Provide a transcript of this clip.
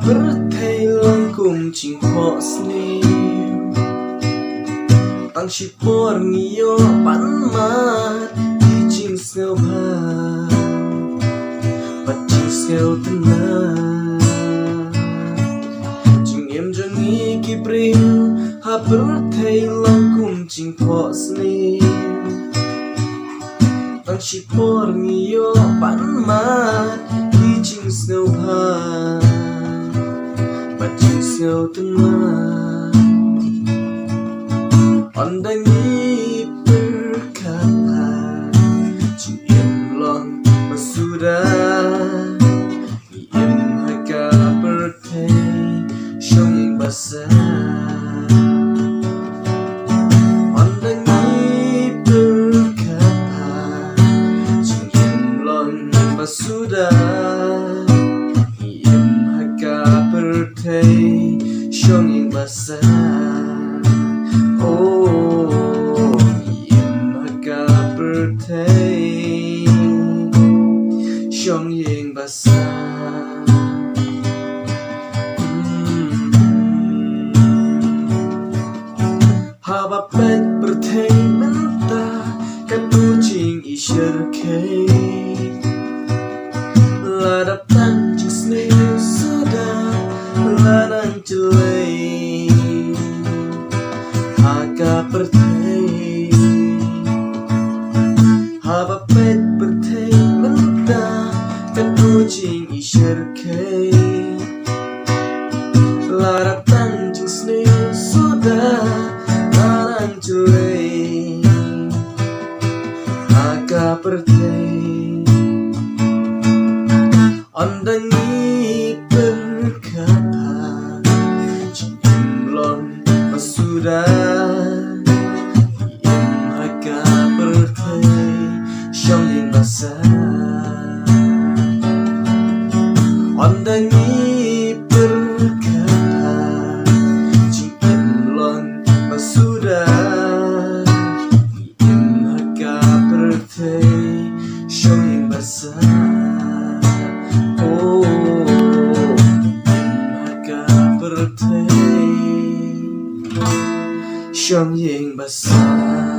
phyrthei lang cùng chinh họ sne tăng chỉ por ngio bắn mát đi chinh seo ba bắt chinh seo tân na chinh em cho nghĩ kịp riêng phyrthei lang cùng chinh họ sne tăng chỉ por ngio bắn mát đi chinh seo ba Bajing seo tenang Ondangi berkata Ciem long masudah Iem haka phyrthei Shong yang basah Ondangi berkata Ciem long masudah phyrthei shong yang basah oh im haka phyrthei shong yang basah haba peit phyrthei mynta katu jing I phyrthei ladap tan jing snail sudah Lanan jelai Haka phyrthei Haba peit phyrthei mynta Katu jing I phyrthei Larap tan jing snail sudah Lanan jelai Haka phyrthei Ondangi berkata Sudah Iem haka phyrthei shong yang basah Ondangi berkata Iem long masudah Iem haka phyrthei shong yang basah oh Iem haka phyrthei Shong yang basah